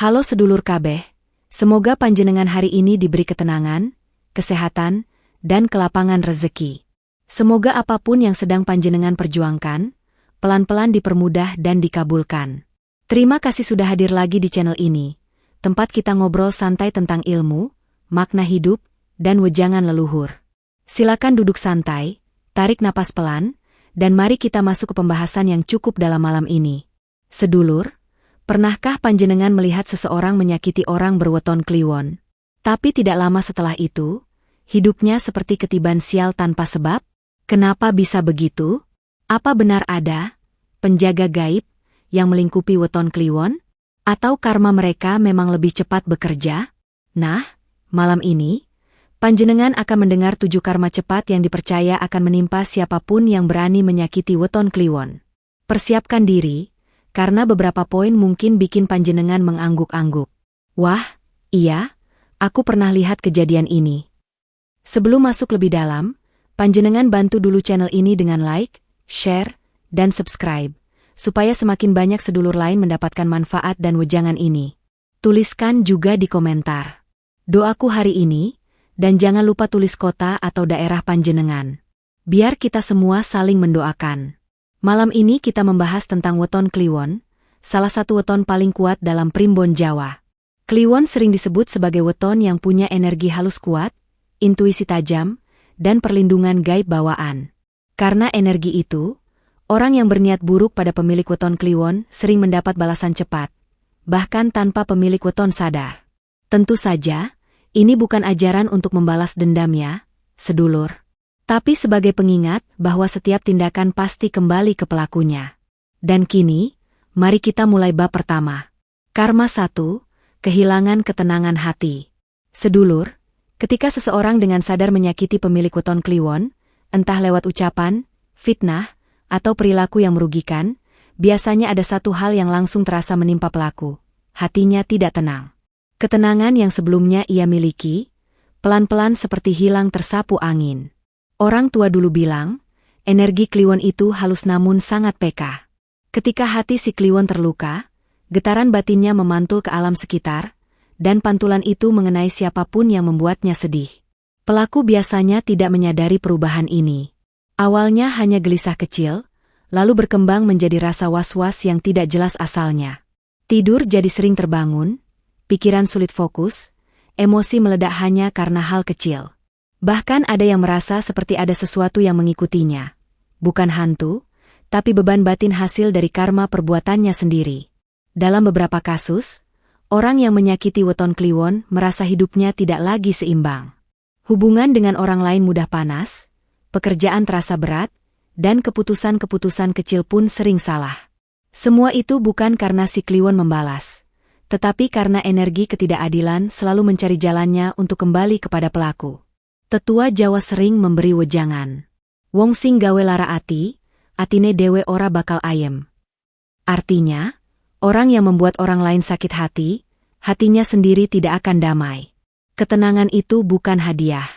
Halo sedulur kabeh, semoga panjenengan hari ini diberi ketenangan, kesehatan, dan kelapangan rezeki. Semoga apapun yang sedang panjenengan perjuangkan, pelan-pelan dipermudah dan dikabulkan. Terima kasih sudah hadir lagi di channel ini, tempat kita ngobrol santai tentang ilmu, makna hidup, dan wejangan leluhur. Silakan duduk santai, tarik napas pelan, dan mari kita masuk ke pembahasan yang cukup dalam malam ini. Sedulur, pernahkah panjenengan melihat seseorang menyakiti orang berweton kliwon? Tapi tidak lama setelah itu, hidupnya seperti ketiban sial tanpa sebab? Kenapa bisa begitu? Apa benar ada penjaga gaib yang melingkupi weton kliwon? Atau karma mereka memang lebih cepat bekerja? Nah, malam ini, panjenengan akan mendengar 7 karma cepat yang dipercaya akan menimpa siapapun yang berani menyakiti weton kliwon. Persiapkan diri, karena beberapa poin mungkin bikin panjenengan mengangguk-angguk. Wah, iya, aku pernah lihat kejadian ini. Sebelum masuk lebih dalam, panjenengan bantu dulu channel ini dengan like, share, dan subscribe, supaya semakin banyak sedulur lain mendapatkan manfaat dan wejangan ini. Tuliskan juga di komentar doaku hari ini, dan jangan lupa tulis kota atau daerah panjenengan. Biar kita semua saling mendoakan. Malam ini kita membahas tentang weton kliwon, salah satu weton paling kuat dalam primbon Jawa. Kliwon sering disebut sebagai weton yang punya energi halus kuat, intuisi tajam, dan perlindungan gaib bawaan. Karena energi itu, orang yang berniat buruk pada pemilik weton kliwon sering mendapat balasan cepat, bahkan tanpa pemilik weton sadar. Tentu saja, ini bukan ajaran untuk membalas dendam ya, sedulur. Tapi sebagai pengingat bahwa setiap tindakan pasti kembali ke pelakunya. Dan kini, mari kita mulai bab pertama. Karma 1, kehilangan ketenangan hati. Sedulur, ketika seseorang dengan sadar menyakiti pemilik weton kliwon, entah lewat ucapan, fitnah, atau perilaku yang merugikan, biasanya ada satu hal yang langsung terasa menimpa pelaku. Hatinya tidak tenang. Ketenangan yang sebelumnya ia miliki, pelan-pelan seperti hilang tersapu angin. Orang tua dulu bilang, energi kliwon itu halus namun sangat peka. Ketika hati si kliwon terluka, getaran batinnya memantul ke alam sekitar, dan pantulan itu mengenai siapapun yang membuatnya sedih. Pelaku biasanya tidak menyadari perubahan ini. Awalnya hanya gelisah kecil, lalu berkembang menjadi rasa was-was yang tidak jelas asalnya. Tidur jadi sering terbangun, pikiran sulit fokus, emosi meledak hanya karena hal kecil. Bahkan ada yang merasa seperti ada sesuatu yang mengikutinya. Bukan hantu, tapi beban batin hasil dari karma perbuatannya sendiri. Dalam beberapa kasus, orang yang menyakiti weton kliwon merasa hidupnya tidak lagi seimbang. Hubungan dengan orang lain mudah panas, pekerjaan terasa berat, dan keputusan-keputusan kecil pun sering salah. Semua itu bukan karena si kliwon membalas, tetapi karena energi ketidakadilan selalu mencari jalannya untuk kembali kepada pelaku. Tetua Jawa sering memberi wejangan. Wong sing gawe lara ati, atine dewe ora bakal ayem. Artinya, orang yang membuat orang lain sakit hati, hatinya sendiri tidak akan damai. Ketenangan itu bukan hadiah.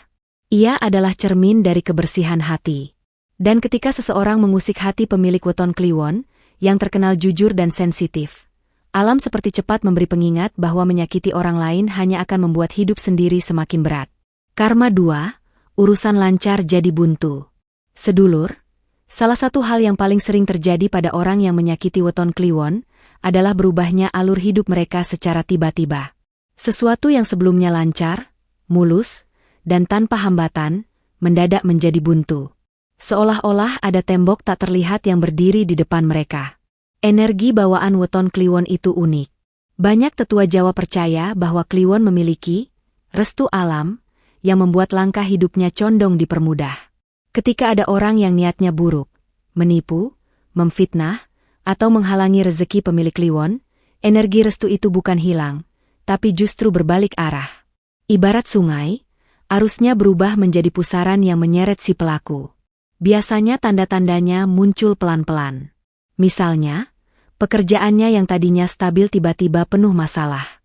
Ia adalah cermin dari kebersihan hati. Dan ketika seseorang mengusik hati pemilik weton kliwon, yang terkenal jujur dan sensitif, alam seperti cepat memberi pengingat bahwa menyakiti orang lain hanya akan membuat hidup sendiri semakin berat. Karma 2, urusan lancar jadi buntu. Sedulur, salah satu hal yang paling sering terjadi pada orang yang menyakiti weton kliwon adalah berubahnya alur hidup mereka secara tiba-tiba. Sesuatu yang sebelumnya lancar, mulus, dan tanpa hambatan, mendadak menjadi buntu. Seolah-olah ada tembok tak terlihat yang berdiri di depan mereka. Energi bawaan weton kliwon itu unik. Banyak tetua Jawa percaya bahwa kliwon memiliki restu alam yang membuat langkah hidupnya condong dipermudah. Ketika ada orang yang niatnya buruk, menipu, memfitnah, atau menghalangi rezeki pemilik kliwon, energi restu itu bukan hilang, tapi justru berbalik arah. Ibarat sungai, arusnya berubah menjadi pusaran yang menyeret si pelaku. Biasanya tanda-tandanya muncul pelan-pelan. Misalnya, pekerjaannya yang tadinya stabil tiba-tiba penuh masalah.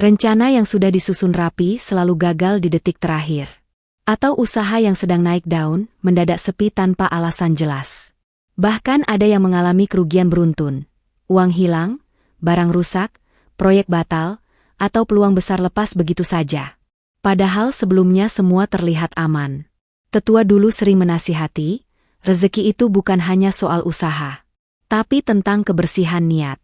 Rencana yang sudah disusun rapi selalu gagal di detik terakhir. Atau usaha yang sedang naik daun, mendadak sepi tanpa alasan jelas. Bahkan ada yang mengalami kerugian beruntun. Uang hilang, barang rusak, proyek batal, atau peluang besar lepas begitu saja. Padahal sebelumnya semua terlihat aman. Tetua dulu sering menasihati, rezeki itu bukan hanya soal usaha, tapi tentang kebersihan niat.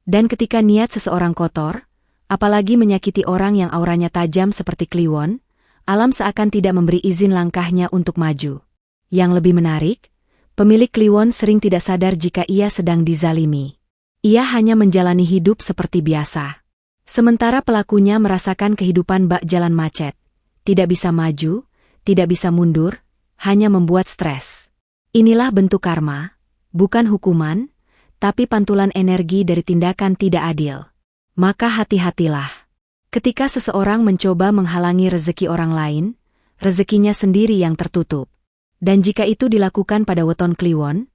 Dan ketika niat seseorang kotor, apalagi menyakiti orang yang auranya tajam seperti Kliwon, alam seakan tidak memberi izin langkahnya untuk maju. Yang lebih menarik, pemilik Kliwon sering tidak sadar jika ia sedang dizalimi. Ia hanya menjalani hidup seperti biasa. Sementara pelakunya merasakan kehidupan bak jalan macet. Tidak bisa maju, tidak bisa mundur, hanya membuat stres. Inilah bentuk karma, bukan hukuman, tapi pantulan energi dari tindakan tidak adil. Maka hati-hatilah. Ketika seseorang mencoba menghalangi rezeki orang lain, rezekinya sendiri yang tertutup. Dan jika itu dilakukan pada weton Kliwon,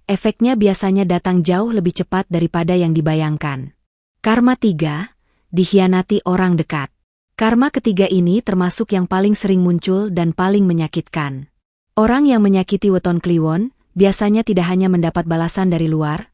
efeknya biasanya datang jauh lebih cepat daripada yang dibayangkan. Karma 3, dikhianati orang dekat. Karma ketiga ini termasuk yang paling sering muncul dan paling menyakitkan. Orang yang menyakiti weton Kliwon biasanya tidak hanya mendapat balasan dari luar,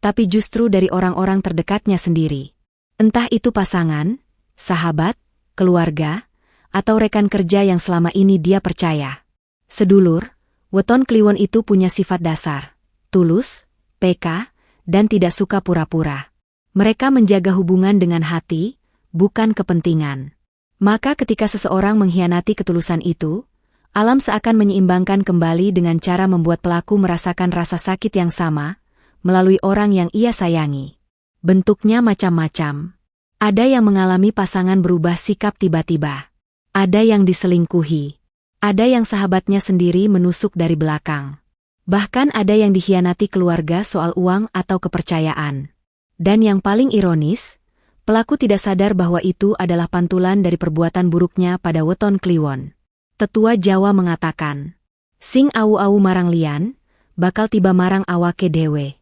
tapi justru dari orang-orang terdekatnya sendiri. Entah itu pasangan, sahabat, keluarga, atau rekan kerja yang selama ini dia percaya. Sedulur, weton Kliwon itu punya sifat dasar, tulus, peka, dan tidak suka pura-pura. Mereka menjaga hubungan dengan hati, bukan kepentingan. Maka ketika seseorang mengkhianati ketulusan itu, alam seakan menyeimbangkan kembali dengan cara membuat pelaku merasakan rasa sakit yang sama, melalui orang yang ia sayangi. Bentuknya macam-macam. Ada yang mengalami pasangan berubah sikap tiba-tiba. Ada yang diselingkuhi. Ada yang sahabatnya sendiri menusuk dari belakang. Bahkan ada yang dikhianati keluarga soal uang atau kepercayaan. Dan yang paling ironis, pelaku tidak sadar bahwa itu adalah pantulan dari perbuatan buruknya pada weton Kliwon. Tetua Jawa mengatakan, "Sing awu-awu marang lian, bakal tiba marang awake dewe."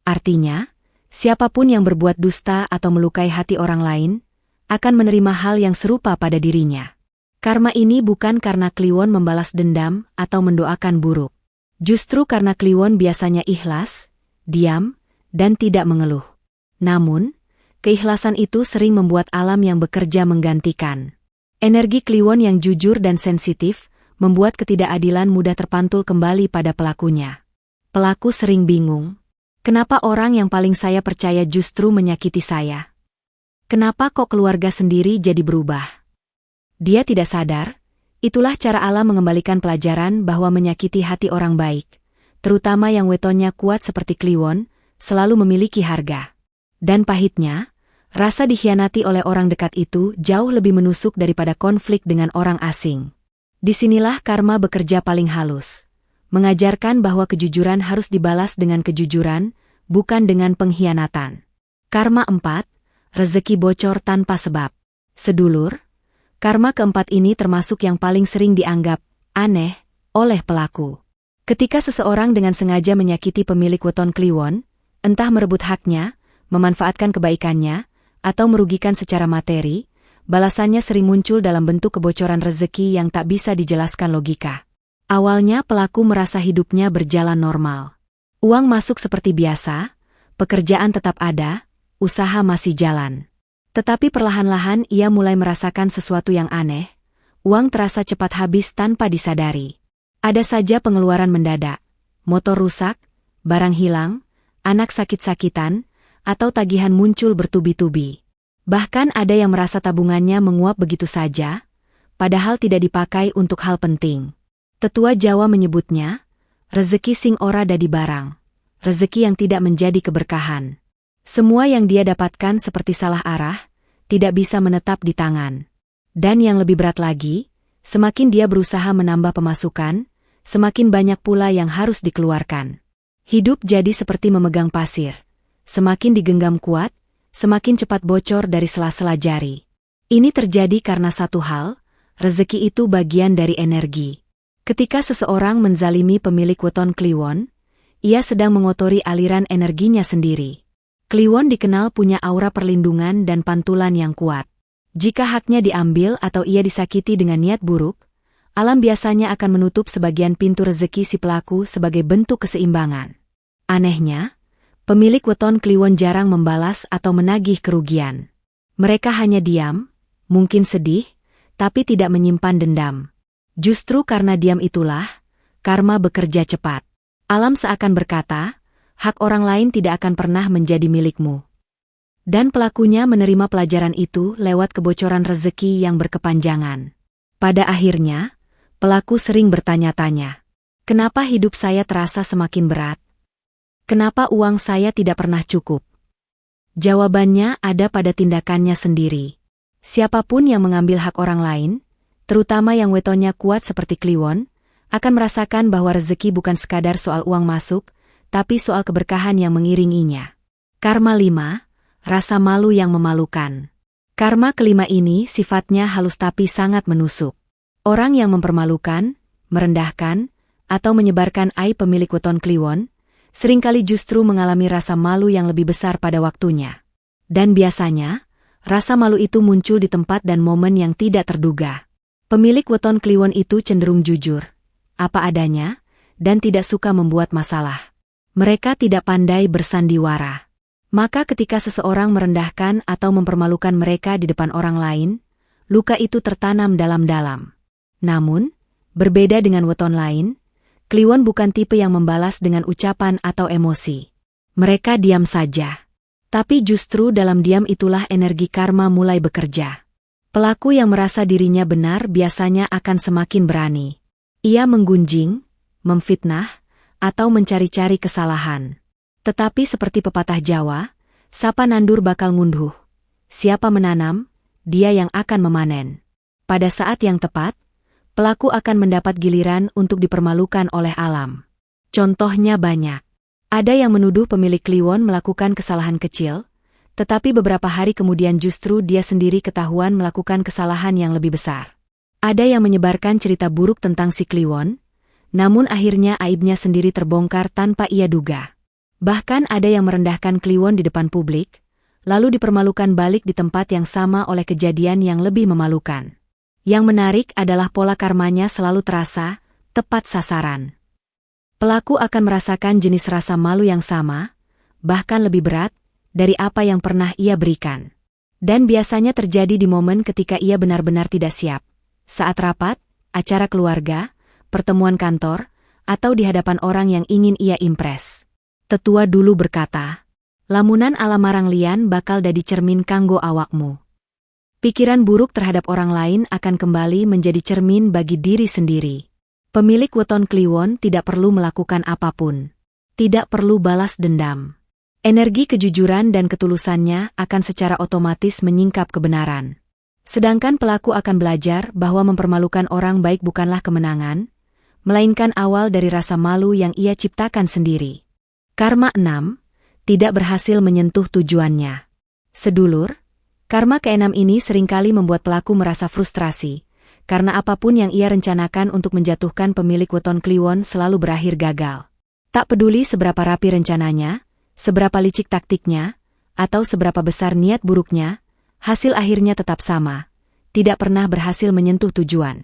Artinya, siapapun yang berbuat dusta atau melukai hati orang lain, akan menerima hal yang serupa pada dirinya. Karma ini bukan karena Kliwon membalas dendam atau mendoakan buruk. Justru karena Kliwon biasanya ikhlas, diam, dan tidak mengeluh. Namun, keikhlasan itu sering membuat alam yang bekerja menggantikan. Energi Kliwon yang jujur dan sensitif, membuat ketidakadilan mudah terpantul kembali pada pelakunya. Pelaku sering bingung. Kenapa orang yang paling saya percaya justru menyakiti saya? Kenapa kok keluarga sendiri jadi berubah? Dia tidak sadar, itulah cara alam mengembalikan pelajaran bahwa menyakiti hati orang baik, terutama yang wetonnya kuat seperti Kliwon, selalu memiliki harga. Dan pahitnya, rasa dikhianati oleh orang dekat itu jauh lebih menusuk daripada konflik dengan orang asing. Disinilah karma bekerja paling halus. Mengajarkan bahwa kejujuran harus dibalas dengan kejujuran, bukan dengan pengkhianatan. Karma 4, rezeki bocor tanpa sebab. Sedulur, karma keempat ini termasuk yang paling sering dianggap aneh oleh pelaku. Ketika seseorang dengan sengaja menyakiti pemilik weton Kliwon, entah merebut haknya, memanfaatkan kebaikannya, atau merugikan secara materi, balasannya sering muncul dalam bentuk kebocoran rezeki yang tak bisa dijelaskan logika. Awalnya pelaku merasa hidupnya berjalan normal. Uang masuk seperti biasa, pekerjaan tetap ada, usaha masih jalan. Tetapi perlahan-lahan ia mulai merasakan sesuatu yang aneh. Uang terasa cepat habis tanpa disadari. Ada saja pengeluaran mendadak, motor rusak, barang hilang, anak sakit-sakitan, atau tagihan muncul bertubi-tubi. Bahkan ada yang merasa tabungannya menguap begitu saja, padahal tidak dipakai untuk hal penting. Tetua Jawa menyebutnya, rezeki sing ora dadi barang, rezeki yang tidak menjadi keberkahan. Semua yang dia dapatkan seperti salah arah, tidak bisa menetap di tangan. Dan yang lebih berat lagi, semakin dia berusaha menambah pemasukan, semakin banyak pula yang harus dikeluarkan. Hidup jadi seperti memegang pasir. Semakin digenggam kuat, semakin cepat bocor dari sela-sela jari. Ini terjadi karena satu hal, rezeki itu bagian dari energi. Ketika seseorang menzalimi pemilik weton Kliwon, ia sedang mengotori aliran energinya sendiri. Kliwon dikenal punya aura perlindungan dan pantulan yang kuat. Jika haknya diambil atau ia disakiti dengan niat buruk, alam biasanya akan menutup sebagian pintu rezeki si pelaku sebagai bentuk keseimbangan. Anehnya, pemilik weton Kliwon jarang membalas atau menagih kerugian. Mereka hanya diam, mungkin sedih, tapi tidak menyimpan dendam. Justru karena diam itulah, karma bekerja cepat. Alam seakan berkata, hak orang lain tidak akan pernah menjadi milikmu. Dan pelakunya menerima pelajaran itu lewat kebocoran rezeki yang berkepanjangan. Pada akhirnya, pelaku sering bertanya-tanya, kenapa hidup saya terasa semakin berat? Kenapa uang saya tidak pernah cukup? Jawabannya ada pada tindakannya sendiri. Siapapun yang mengambil hak orang lain, terutama yang wetonnya kuat seperti Kliwon, akan merasakan bahwa rezeki bukan sekadar soal uang masuk, tapi soal keberkahan yang mengiringinya. Karma 5, rasa malu yang memalukan. Karma kelima ini sifatnya halus tapi sangat menusuk. Orang yang mempermalukan, merendahkan, atau menyebarkan aib pemilik weton Kliwon, seringkali justru mengalami rasa malu yang lebih besar pada waktunya. Dan biasanya, rasa malu itu muncul di tempat dan momen yang tidak terduga. Pemilik weton Kliwon itu cenderung jujur, apa adanya, dan tidak suka membuat masalah. Mereka tidak pandai bersandiwara. Maka ketika seseorang merendahkan atau mempermalukan mereka di depan orang lain, luka itu tertanam dalam-dalam. Namun, berbeda dengan weton lain, Kliwon bukan tipe yang membalas dengan ucapan atau emosi. Mereka diam saja. Tapi justru dalam diam itulah energi karma mulai bekerja. Pelaku yang merasa dirinya benar biasanya akan semakin berani. Ia menggunjing, memfitnah, atau mencari-cari kesalahan. Tetapi seperti pepatah Jawa, siapa nandur bakal ngunduh. Siapa menanam, dia yang akan memanen. Pada saat yang tepat, pelaku akan mendapat giliran untuk dipermalukan oleh alam. Contohnya banyak. Ada yang menuduh pemilik Kliwon melakukan kesalahan kecil, tetapi beberapa hari kemudian justru dia sendiri ketahuan melakukan kesalahan yang lebih besar. Ada yang menyebarkan cerita buruk tentang si Kliwon, namun akhirnya aibnya sendiri terbongkar tanpa ia duga. Bahkan ada yang merendahkan Kliwon di depan publik, lalu dipermalukan balik di tempat yang sama oleh kejadian yang lebih memalukan. Yang menarik adalah pola karmanya selalu terasa, tepat sasaran. Pelaku akan merasakan jenis rasa malu yang sama, bahkan lebih berat, dari apa yang pernah ia berikan. Dan biasanya terjadi di momen ketika ia benar-benar tidak siap. Saat rapat, acara keluarga, pertemuan kantor, atau di hadapan orang yang ingin ia impres. Tetua dulu berkata, lamunan ala marang lian bakal dadi cermin kanggo awakmu. Pikiran buruk terhadap orang lain akan kembali menjadi cermin bagi diri sendiri. Pemilik weton Kliwon tidak perlu melakukan apapun. Tidak perlu balas dendam. Energi kejujuran dan ketulusannya akan secara otomatis menyingkap kebenaran. Sedangkan pelaku akan belajar bahwa mempermalukan orang baik bukanlah kemenangan, melainkan awal dari rasa malu yang ia ciptakan sendiri. Karma 6, tidak berhasil menyentuh tujuannya. Sedulur, karma ke-6 ini seringkali membuat pelaku merasa frustrasi, karena apapun yang ia rencanakan untuk menjatuhkan pemilik weton Kliwon selalu berakhir gagal. Tak peduli seberapa rapi rencananya, seberapa licik taktiknya, atau seberapa besar niat buruknya, hasil akhirnya tetap sama, tidak pernah berhasil menyentuh tujuan.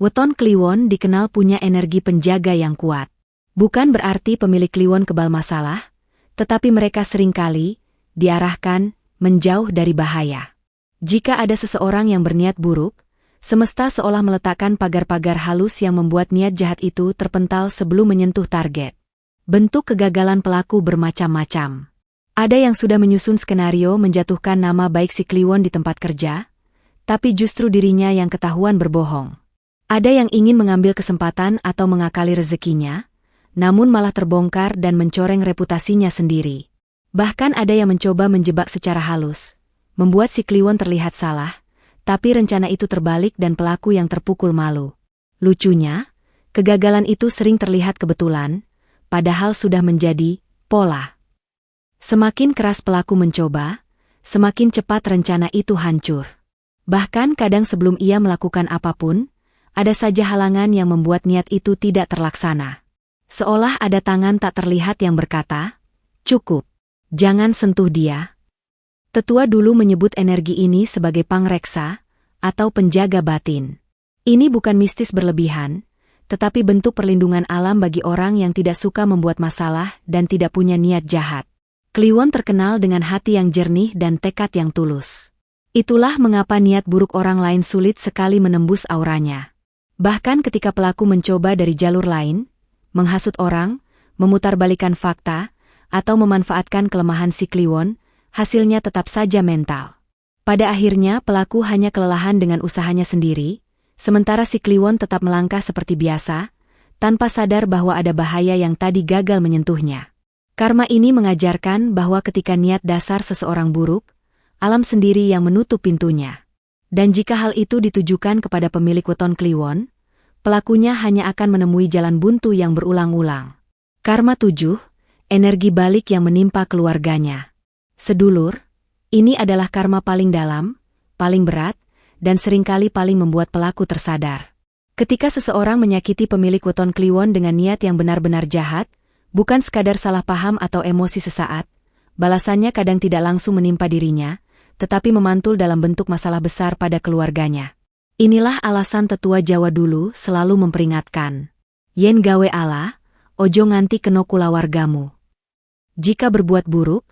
Weton Kliwon dikenal punya energi penjaga yang kuat. Bukan berarti pemilik Kliwon kebal masalah, tetapi mereka seringkali diarahkan menjauh dari bahaya. Jika ada seseorang yang berniat buruk, semesta seolah meletakkan pagar-pagar halus yang membuat niat jahat itu terpental sebelum menyentuh target. Bentuk kegagalan pelaku bermacam-macam. Ada yang sudah menyusun skenario menjatuhkan nama baik si Kliwon di tempat kerja, tapi justru dirinya yang ketahuan berbohong. Ada yang ingin mengambil kesempatan atau mengakali rezekinya, namun malah terbongkar dan mencoreng reputasinya sendiri. Bahkan ada yang mencoba menjebak secara halus, membuat si Kliwon terlihat salah, tapi rencana itu terbalik dan pelaku yang terpukul malu. Lucunya, kegagalan itu sering terlihat kebetulan, padahal sudah menjadi pola. Semakin keras pelaku mencoba, semakin cepat rencana itu hancur. Bahkan kadang sebelum ia melakukan apapun, ada saja halangan yang membuat niat itu tidak terlaksana. Seolah ada tangan tak terlihat yang berkata, "Cukup, jangan sentuh dia." Tetua dulu menyebut energi ini sebagai pangreksa, atau penjaga batin. Ini bukan mistis berlebihan, tetapi bentuk perlindungan alam bagi orang yang tidak suka membuat masalah dan tidak punya niat jahat. Kliwon terkenal dengan hati yang jernih dan tekad yang tulus. Itulah mengapa niat buruk orang lain sulit sekali menembus auranya. Bahkan ketika pelaku mencoba dari jalur lain, menghasut orang, memutarbalikkan fakta, atau memanfaatkan kelemahan si Kliwon, hasilnya tetap saja mental. Pada akhirnya pelaku hanya kelelahan dengan usahanya sendiri, sementara si Kliwon tetap melangkah seperti biasa, tanpa sadar bahwa ada bahaya yang tadi gagal menyentuhnya. Karma ini mengajarkan bahwa ketika niat dasar seseorang buruk, alam sendiri yang menutup pintunya. Dan jika hal itu ditujukan kepada pemilik weton Kliwon, pelakunya hanya akan menemui jalan buntu yang berulang-ulang. Karma 7, energi balik yang menimpa keluarganya. Sedulur, ini adalah karma paling dalam, paling berat, dan seringkali paling membuat pelaku tersadar. Ketika seseorang menyakiti pemilik weton Kliwon dengan niat yang benar-benar jahat, bukan sekadar salah paham atau emosi sesaat, balasannya kadang tidak langsung menimpa dirinya, tetapi memantul dalam bentuk masalah besar pada keluarganya. Inilah alasan tetua Jawa dulu selalu memperingatkan, yen gawe ala, ojo nganti keno kulawargamu. Jika berbuat buruk,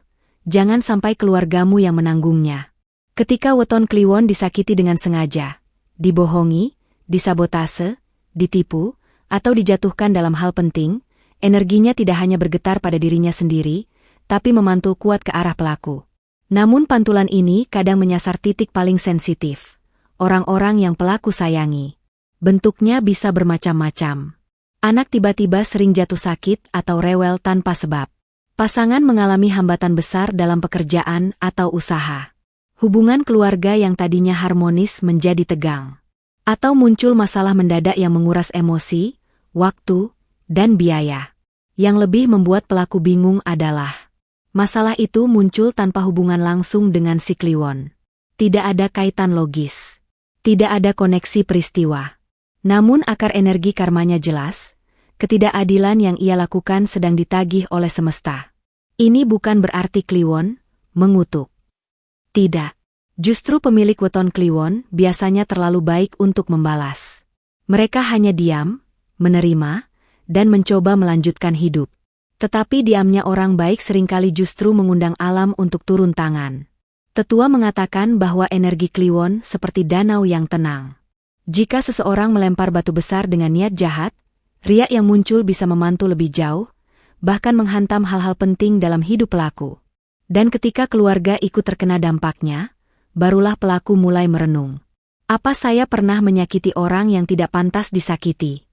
jangan sampai keluargamu yang menanggungnya. Ketika weton Kliwon disakiti dengan sengaja, dibohongi, disabotase, ditipu, atau dijatuhkan dalam hal penting, energinya tidak hanya bergetar pada dirinya sendiri, tapi memantul kuat ke arah pelaku. Namun pantulan ini kadang menyasar titik paling sensitif, orang-orang yang pelaku sayangi. Bentuknya bisa bermacam-macam. Anak tiba-tiba sering jatuh sakit atau rewel tanpa sebab. Pasangan mengalami hambatan besar dalam pekerjaan atau usaha. Hubungan keluarga yang tadinya harmonis menjadi tegang. Atau muncul masalah mendadak yang menguras emosi, waktu, dan biaya. Yang lebih membuat pelaku bingung adalah masalah itu muncul tanpa hubungan langsung dengan si Kliwon. Tidak ada kaitan logis. Tidak ada koneksi peristiwa. Namun akar energi karmanya jelas, ketidakadilan yang ia lakukan sedang ditagih oleh semesta. Ini bukan berarti Kliwon mengutuk. Tidak. Justru pemilik weton Kliwon biasanya terlalu baik untuk membalas. Mereka hanya diam, menerima, dan mencoba melanjutkan hidup. Tetapi diamnya orang baik seringkali justru mengundang alam untuk turun tangan. Tetua mengatakan bahwa energi Kliwon seperti danau yang tenang. Jika seseorang melempar batu besar dengan niat jahat, riak yang muncul bisa memantul lebih jauh, bahkan menghantam hal-hal penting dalam hidup pelaku. Dan ketika keluarga ikut terkena dampaknya, barulah pelaku mulai merenung. Apa saya pernah menyakiti orang yang tidak pantas disakiti?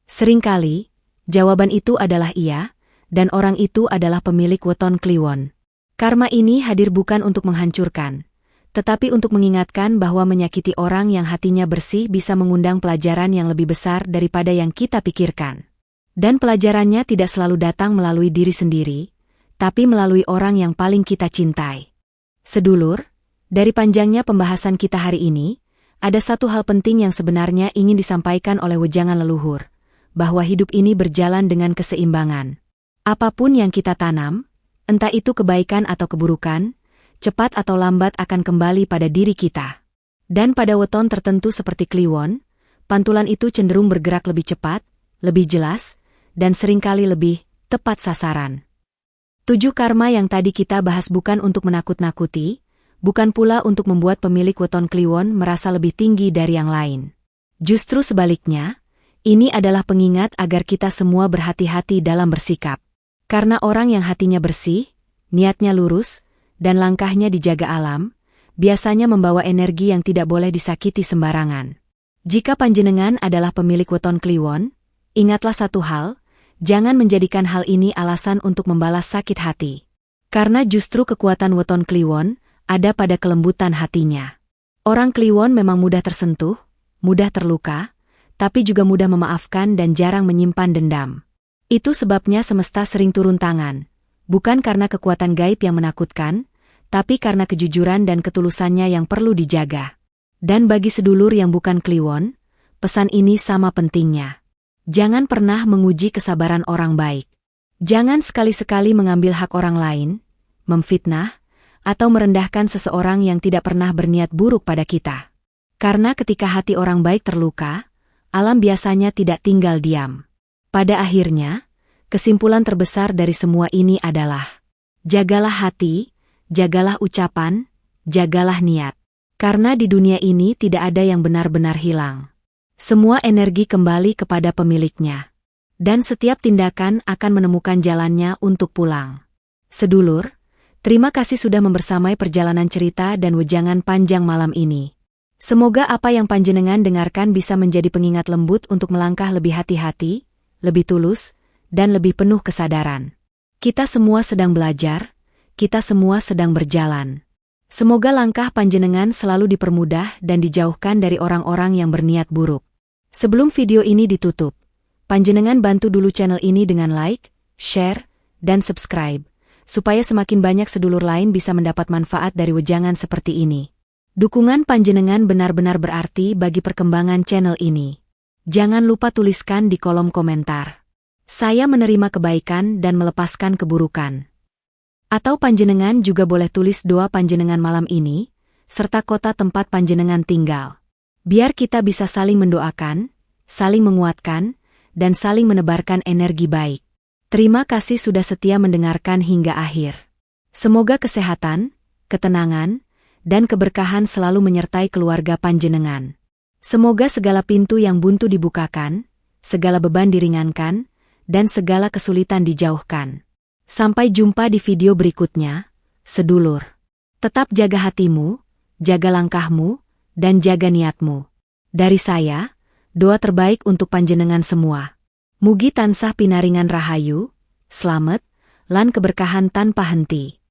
Seringkali, jawaban itu adalah iya, dan orang itu adalah pemilik weton Kliwon. Karma ini hadir bukan untuk menghancurkan, tetapi untuk mengingatkan bahwa menyakiti orang yang hatinya bersih bisa mengundang pelajaran yang lebih besar daripada yang kita pikirkan. Dan pelajarannya tidak selalu datang melalui diri sendiri, tapi melalui orang yang paling kita cintai. Sedulur, dari panjangnya pembahasan kita hari ini, ada satu hal penting yang sebenarnya ingin disampaikan oleh wejangan leluhur, bahwa hidup ini berjalan dengan keseimbangan. Apapun yang kita tanam, entah itu kebaikan atau keburukan, cepat atau lambat akan kembali pada diri kita. Dan pada weton tertentu seperti Kliwon, pantulan itu cenderung bergerak lebih cepat, lebih jelas, dan seringkali lebih tepat sasaran. 7 karma yang tadi kita bahas bukan untuk menakut-nakuti, bukan pula untuk membuat pemilik weton Kliwon merasa lebih tinggi dari yang lain. Justru sebaliknya, ini adalah pengingat agar kita semua berhati-hati dalam bersikap. Karena orang yang hatinya bersih, niatnya lurus, dan langkahnya dijaga alam, biasanya membawa energi yang tidak boleh disakiti sembarangan. Jika panjenengan adalah pemilik weton Kliwon, ingatlah satu hal, jangan menjadikan hal ini alasan untuk membalas sakit hati. Karena justru kekuatan weton Kliwon ada pada kelembutan hatinya. Orang Kliwon memang mudah tersentuh, mudah terluka, tapi juga mudah memaafkan dan jarang menyimpan dendam. Itu sebabnya semesta sering turun tangan, bukan karena kekuatan gaib yang menakutkan, tapi karena kejujuran dan ketulusannya yang perlu dijaga. Dan bagi sedulur yang bukan Kliwon, pesan ini sama pentingnya. Jangan pernah menguji kesabaran orang baik. Jangan sekali-sekali mengambil hak orang lain, memfitnah, atau merendahkan seseorang yang tidak pernah berniat buruk pada kita. Karena ketika hati orang baik terluka, alam biasanya tidak tinggal diam. Pada akhirnya, kesimpulan terbesar dari semua ini adalah, jagalah hati, jagalah ucapan, jagalah niat. Karena di dunia ini tidak ada yang benar-benar hilang. Semua energi kembali kepada pemiliknya. Dan setiap tindakan akan menemukan jalannya untuk pulang. Sedulur, terima kasih sudah membersamai perjalanan cerita dan wejangan panjang malam ini. Semoga apa yang panjenengan dengarkan bisa menjadi pengingat lembut untuk melangkah lebih hati-hati, lebih tulus, dan lebih penuh kesadaran. Kita semua sedang belajar, kita semua sedang berjalan. Semoga langkah panjenengan selalu dipermudah dan dijauhkan dari orang-orang yang berniat buruk. Sebelum video ini ditutup, panjenengan bantu dulu channel ini dengan like, share, dan subscribe, supaya semakin banyak sedulur lain bisa mendapat manfaat dari wejangan seperti ini. Dukungan panjenengan benar-benar berarti bagi perkembangan channel ini. Jangan lupa tuliskan di kolom komentar. Saya menerima kebaikan dan melepaskan keburukan. Atau panjenengan juga boleh tulis doa panjenengan malam ini, serta kota tempat panjenengan tinggal. Biar kita bisa saling mendoakan, saling menguatkan, dan saling menebarkan energi baik. Terima kasih sudah setia mendengarkan hingga akhir. Semoga kesehatan, ketenangan, dan keberkahan selalu menyertai keluarga panjenengan. Semoga segala pintu yang buntu dibukakan, segala beban diringankan, dan segala kesulitan dijauhkan. Sampai jumpa di video berikutnya, sedulur. Tetap jaga hatimu, jaga langkahmu, dan jaga niatmu. Dari saya, doa terbaik untuk panjenengan semua. Mugi tansah pinaringan rahayu, slamet, lan keberkahan tanpa henti.